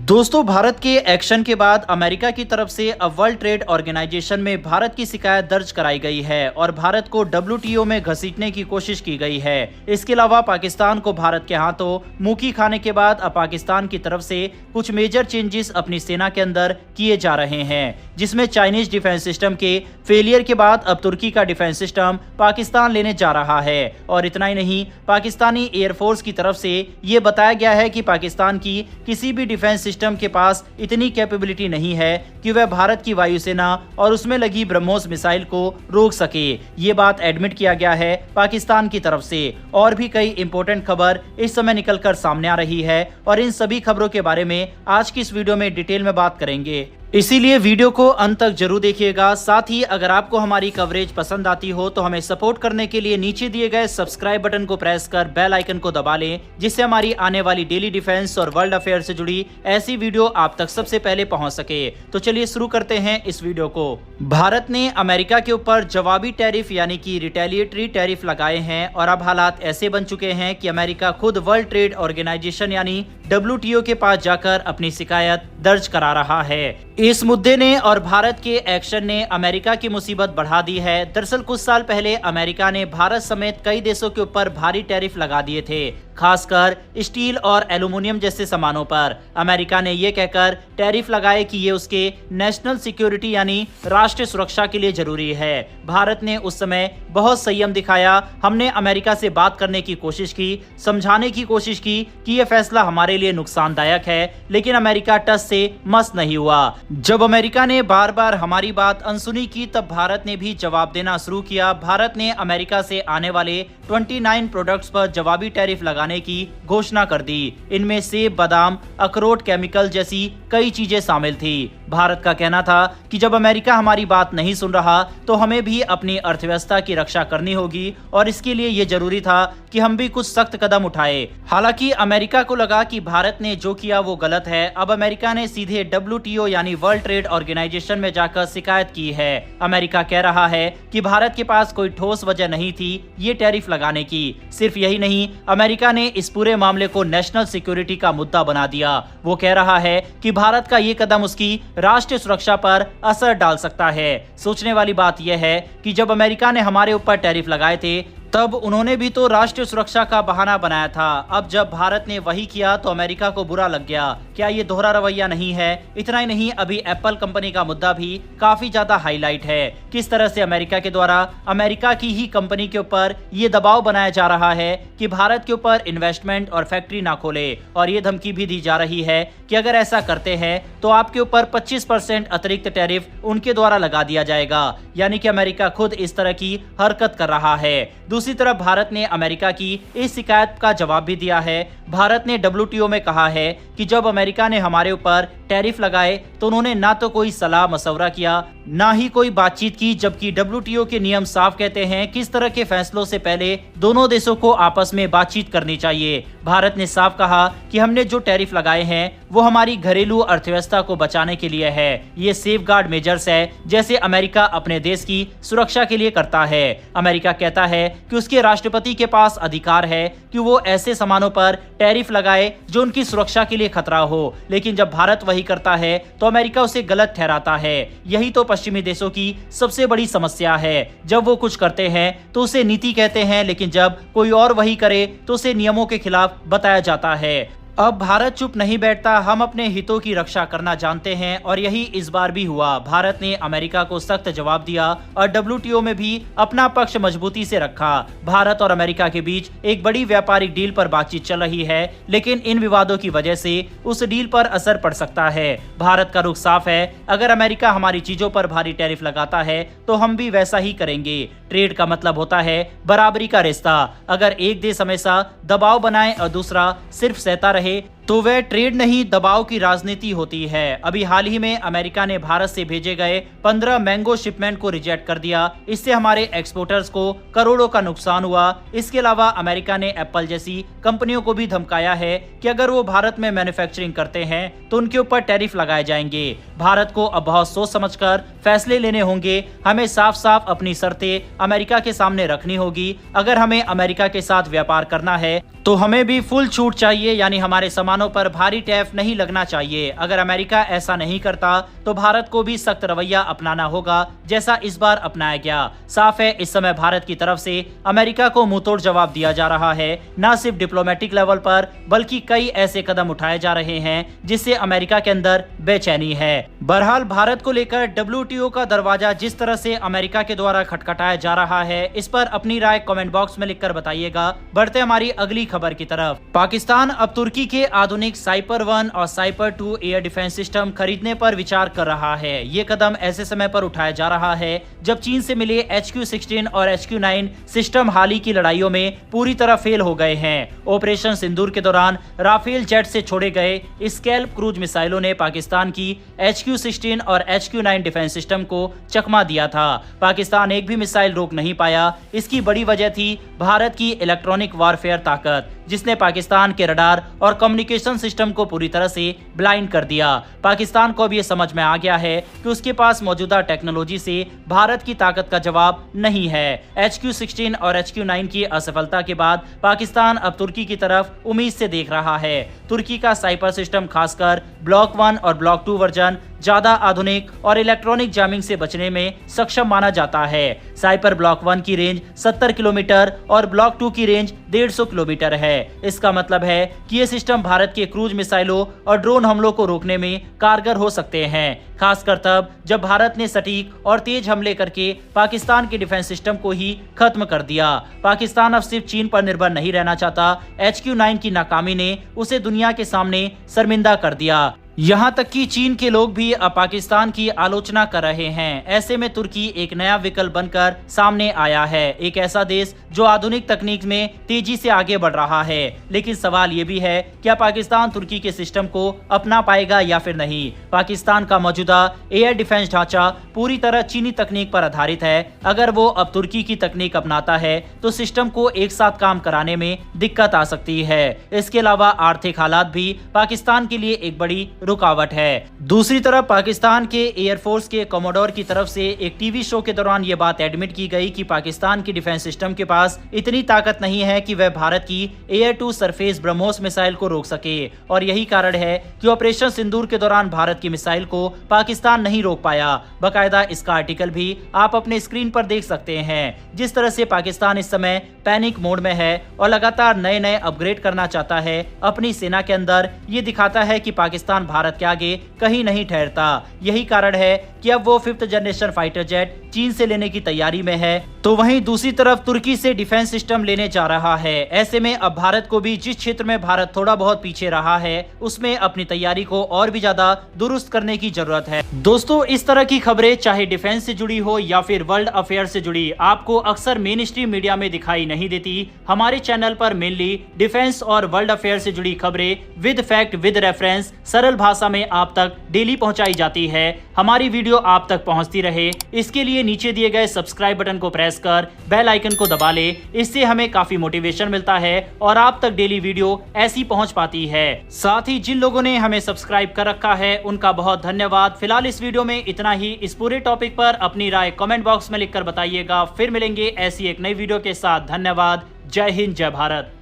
दोस्तों, भारत के एक्शन के बाद अमेरिका की तरफ से अब वर्ल्ड ट्रेड ऑर्गेनाइजेशन में भारत की शिकायत दर्ज कराई गई है और भारत को WTO में घसीटने की कोशिश की गई है। इसके अलावा पाकिस्तान को भारत के हाथों मुंह खाने के बाद अब पाकिस्तान की तरफ से कुछ मेजर चेंजेस अपनी सेना के अंदर किए जा रहे हैं, जिसमें चाइनीज डिफेंस सिस्टम के फेलियर के बाद अब तुर्की का डिफेंस सिस्टम पाकिस्तान लेने जा रहा है। और इतना ही नहीं, पाकिस्तानी एयरफोर्स की तरफ से ये बताया गया है कि पाकिस्तान की किसी भी डिफेंस सिस्टम के पास इतनी कैपेबिलिटी नहीं है कि वह भारत की वायुसेना और उसमें लगी ब्रह्मोस मिसाइल को रोक सके। ये बात एडमिट किया गया है पाकिस्तान की तरफ से। और भी कई इंपॉर्टेंट खबर इस समय निकलकर सामने आ रही है और इन सभी खबरों के बारे में आज की इस वीडियो में डिटेल में बात करेंगे, इसीलिए वीडियो को अंत तक जरूर देखिएगा। साथ ही अगर आपको हमारी कवरेज पसंद आती हो तो हमें सपोर्ट करने के लिए नीचे दिए गए सब्सक्राइब बटन को प्रेस कर बेल आइकन को दबा लें, जिससे हमारी आने वाली डेली डिफेंस और वर्ल्ड अफेयर से जुड़ी ऐसी वीडियो आप तक सबसे पहले पहुंच सके। तो चलिए शुरू करते हैं इस वीडियो को। भारत ने अमेरिका के ऊपर जवाबी टैरिफ यानी कि रिटेलिएटरी टैरिफ लगाए हैं और अब हालात ऐसे बन चुके हैं कि अमेरिका खुद वर्ल्ड ट्रेड ऑर्गेनाइजेशन यानी WTO के पास जाकर अपनी शिकायत दर्ज करा रहा है। इस मुद्दे ने और भारत के एक्शन ने अमेरिका की मुसीबत बढ़ा दी है। दरअसल कुछ साल पहले अमेरिका ने भारत समेत कई देशों के ऊपर भारी टैरिफ लगा दिए थे, खासकर स्टील और एल्युमिनियम जैसे सामानों पर। अमेरिका ने यह कहकर टैरिफ लगाए कि ये उसके नेशनल सिक्योरिटी यानी राष्ट्रीय सुरक्षा के लिए जरूरी है। भारत ने उस समय बहुत संयम दिखाया। हमने अमेरिका से बात करने की कोशिश की, समझाने की कोशिश की कि यह फैसला हमारे लिए नुकसानदायक है, लेकिन अमेरिका टस से मस नहीं हुआ। जब अमेरिका ने बार बार हमारी बात अनसुनी की, तब भारत ने भी जवाब देना शुरू किया। भारत ने अमेरिका से आने वाले 29 प्रोडक्ट्स पर जवाबी टैरिफ लगाने की घोषणा कर दी। इनमें सेब, बादाम, अखरोट, केमिकल जैसी कई चीजें शामिल थी। भारत का कहना था कि जब अमेरिका हमारी बात नहीं सुन रहा तो हमें भी अपनी अर्थव्यवस्था की रक्षा करनी होगी और इसके लिए ये जरूरी था कि हम भी कुछ सख्त कदम उठाए। हालांकि अमेरिका को लगा कि भारत ने जो किया वो गलत है। अब अमेरिका ने सीधे WTO यानी वर्ल्ड ट्रेड ऑर्गेनाइजेशन में जाकर शिकायत की है। अमेरिका कह रहा है कि भारत के पास कोई ठोस वजह नहीं थी ये टैरिफ लगाने की। सिर्फ यही नहीं, अमेरिका ने इस पूरे मामले को नेशनल सिक्योरिटी का मुद्दा बना दिया। वो कह रहा है कि भारत का ये कदम उसकी राष्ट्रीय सुरक्षा पर असर डाल सकता है। सोचने वाली बात यह है कि जब अमेरिका ने हमारे ऊपर टैरिफ लगाए थे तब उन्होंने भी तो राष्ट्रीय सुरक्षा का बहाना बनाया था। अब जब भारत ने वही किया तो अमेरिका को बुरा लग गया। क्या ये दोहरा रवैया नहीं है? इतना ही नहीं, अभी एप्पल कंपनी का मुद्दा भी काफी ज्यादा हाईलाइट है। किस तरह से अमेरिका के द्वारा अमेरिका की ही कंपनी के ऊपर ये दबाव बनाया जा रहा है कि भारत के ऊपर इन्वेस्टमेंट और फैक्ट्री ना खोले, और ये धमकी भी दी जा रही है कि अगर ऐसा करते हैं तो आपके ऊपर 25% अतिरिक्त टैरिफ उनके द्वारा लगा दिया जाएगा। यानी कि अमेरिका खुद इस तरह की हरकत कर रहा है। दूसरी तरफ भारत ने अमेरिका की इस शिकायत का जवाब भी दिया है। भारत ने WTO में कहा है कि जब अमेरिका ने हमारे ऊपर टैरिफ लगाए तो उन्होंने ना तो कोई सलाह मशवरा किया, ना ही कोई बातचीत की, जबकि WTO के नियम साफ कहते हैं कि इस तरह के फैसलों से पहले दोनों देशों को आपस में बातचीत करनी चाहिए। भारत ने साफ कहा कि हमने जो टैरिफ लगाए हैं वो हमारी घरेलू अर्थव्यवस्था को बचाने के लिए है। ये सेफगार्ड मेजर्स है, जैसे अमेरिका अपने देश की सुरक्षा के लिए करता है। अमेरिका कहता है कि उसके राष्ट्रपति के पास अधिकार है कि वो ऐसे सामानों पर टैरिफ लगाए जो उनकी सुरक्षा के लिए खतरा हो, लेकिन जब भारत वही करता है तो अमेरिका उसे गलत ठहराता है। यही तो पश्चिमी देशों की सबसे बड़ी समस्या है। जब वो कुछ करते हैं तो उसे नीति कहते हैं, लेकिन जब कोई और वही करे तो उसे नियमों के खिलाफ बताया जाता है। अब भारत चुप नहीं बैठता। हम अपने हितों की रक्षा करना जानते हैं और यही इस बार भी हुआ। भारत ने अमेरिका को सख्त जवाब दिया और WTO में भी अपना पक्ष मजबूती से रखा। भारत और अमेरिका के बीच एक बड़ी व्यापारिक डील पर बातचीत चल रही है, लेकिन इन विवादों की वजह से उस डील पर असर पड़ सकता है। भारत का रुख साफ है, अगर अमेरिका हमारी चीजों पर भारी टैरिफ लगाता है तो हम भी वैसा ही करेंगे। ट्रेड का मतलब होता है बराबरी का रिश्ता। अगर एक देश हमेशा दबाव बनाए और दूसरा सिर्फ सहता रहे तो वह ट्रेड नहीं, दबाव की राजनीति होती है। अभी हाल ही में अमेरिका ने भारत से भेजे गए 15 मैंगो शिपमेंट को रिजेक्ट कर दिया। इससे हमारे एक्सपोर्टर्स को करोड़ों का नुकसान हुआ। इसके अलावा अमेरिका ने एप्पल जैसी कंपनियों को भी धमकाया है कि अगर वो भारत में मैन्युफैक्चरिंग करते हैं तो उनके ऊपर टैरिफ लगाए जाएंगे। भारत को अब बहुत सोच समझकर फैसले लेने होंगे। हमें साफ साफ अपनी शर्तें अमेरिका के सामने रखनी होगी। अगर हमें अमेरिका के साथ व्यापार करना है तो हमें भी फुल छूट चाहिए, यानी हमारे सामान सामानों पर भारी टैरिफ नहीं लगना चाहिए। अगर अमेरिका ऐसा नहीं करता तो भारत को भी सख्त रवैया अपनाना होगा, जैसा इस बार अपनाया गया। साफ है, इस समय भारत की तरफ से अमेरिका को मुंहतोड़ जवाब दिया जा रहा है। न सिर्फ डिप्लोमेटिक लेवल पर बल्कि कई ऐसे कदम उठाए जा रहे हैं जिससे अमेरिका के अंदर बेचैनी है। बहरहाल भारत को लेकर WTO का दरवाजा जिस तरह से अमेरिका के द्वारा खटखटाया जा रहा है, इस पर अपनी राय कमेंट बॉक्स में लिखकर बताइएगा। बढ़ते हमारी अगली खबर की तरफ। पाकिस्तान अब तुर्की के आधुनिक साइपर 1 और साइपर 2 एयर डिफेंस सिस्टम खरीदने पर विचार कर रहा है। ये कदम ऐसे समय पर उठाया जा रहा है जब चीन से मिले HQ-16 और HQ-9 सिस्टम हाल ही की लड़ाइयों में पूरी तरह फेल हो गए हैं। ऑपरेशन सिंदूर के दौरान राफेल जेट से छोड़े गए स्कैल्प क्रूज मिसाइलों ने पाकिस्तान की HQ-16 और HQ-9 डिफेंस सिस्टम को चकमा दिया था। पाकिस्तान एक भी मिसाइल रोक नहीं पाया। इसकी बड़ी वजह थी भारत की इलेक्ट्रॉनिक वारफेयर ताकत, जिसने पाकिस्तान के रडार और कम्युनिकेशन सिस्टम को पूरी तरह से ब्लाइंड कर दिया। पाकिस्तान को अब यह समझ में आ गया है कि उसके पास मौजूदा टेक्नोलॉजी से भारत की ताकत का जवाब नहीं है। HQ-16 और HQ-9 की असफलता के बाद पाकिस्तान अब तुर्की की तरफ उम्मीद से देख रहा है। तुर्की का साइपर सिस्टम, खासकर ब्लॉक 1 और ब्लॉक 2 वर्जन, ज्यादा आधुनिक और इलेक्ट्रॉनिक जैमिंग से बचने में सक्षम माना जाता है। साइपर ब्लॉक 1 की रेंज 70 किलोमीटर और ब्लॉक 2 की रेंज 150 किलोमीटर है। इसका मतलब है कि ये सिस्टम भारत के क्रूज मिसाइलों और ड्रोन हमलों को रोकने में कारगर हो सकते हैं, खासकर तब जब भारत ने सटीक और तेज हमले करके पाकिस्तान के डिफेंस सिस्टम को ही खत्म कर दिया। पाकिस्तान अब सिर्फ चीन पर निर्भर नहीं रहना चाहता। HQ-9 की नाकामी ने उसे दुनिया के सामने शर्मिंदा कर दिया। यहाँ तक कि चीन के लोग भी अब पाकिस्तान की आलोचना कर रहे हैं। ऐसे में तुर्की एक नया विकल्प बनकर सामने आया है, एक ऐसा देश जो आधुनिक तकनीक में तेजी से आगे बढ़ रहा है। लेकिन सवाल ये भी है, क्या पाकिस्तान तुर्की के सिस्टम को अपना पाएगा या फिर नहीं। पाकिस्तान का मौजूदा एयर डिफेंस ढांचा पूरी तरह चीनी तकनीक पर आधारित है। अगर वो अब तुर्की की तकनीक अपनाता है तो सिस्टम को एक साथ काम कराने में दिक्कत आ सकती है। इसके अलावा आर्थिक हालात भी पाकिस्तान के लिए एक बड़ी रुकावट है। दूसरी तरफ पाकिस्तान के एयरफोर्स के कमोडोर की तरफ से एक टीवी शो के दौरान यह बात एडमिट की गई कि पाकिस्तान की डिफेंस सिस्टम के पास इतनी ताकत नहीं है कि वह भारत की air to surface BrahMos missile को रोक सके, और यही कारण है कि ऑपरेशन सिंदूर के दौरान भारत की मिसाइल को पाकिस्तान नहीं रोक पाया। बकायदा इसका आर्टिकल भी आप अपने स्क्रीन पर देख सकते हैं। जिस तरह से पाकिस्तान इस समय पैनिक मोड में है और लगातार नए नए अपग्रेड करना चाहता है अपनी सेना के अंदर, ये दिखाता है कि पाकिस्तान भारत के आगे कहीं नहीं ठहरता। यही कारण है कि अब वो 5th जनरेशन फाइटर जेट चीन से लेने की तैयारी में है, तो वहीं दूसरी तरफ तुर्की से डिफेंस सिस्टम लेने जा रहा है। ऐसे में अब भारत को भी जिस क्षेत्र में भारत थोड़ा बहुत पीछे रहा है, उसमें अपनी तैयारी को और भी ज्यादा दुरुस्त करने की जरूरत है। दोस्तों, इस तरह की खबरें चाहे डिफेंस से जुड़ी हो या फिर वर्ल्ड अफेयर से जुड़ी, आपको अक्सर मेन स्ट्रीम मीडिया में दिखाई नहीं देती। हमारे चैनल पर मेनली डिफेंस और वर्ल्ड अफेयर से जुड़ी खबरें विद फैक्ट विद रेफरेंस सरल भाषा में आप तक डेली पहुंचाई जाती है। हमारी वीडियो आप तक पहुंचती रहे, इसके लिए नीचे दिए गए सब्सक्राइब बटन को प्रेस कर बेल आइकन को दबा ले। इससे हमें काफी मोटिवेशन मिलता है और आप तक डेली वीडियो ऐसी पहुंच पाती है। साथ ही जिन लोगों ने हमें सब्सक्राइब कर रखा है उनका बहुत धन्यवाद। फिलहाल इस वीडियो में इतना ही। इस पूरे टॉपिक पर अपनी राय कमेंट बॉक्स में लिखकर बताइएगा। फिर मिलेंगे ऐसी एक नई वीडियो के साथ। धन्यवाद। जय हिंद, जय भारत।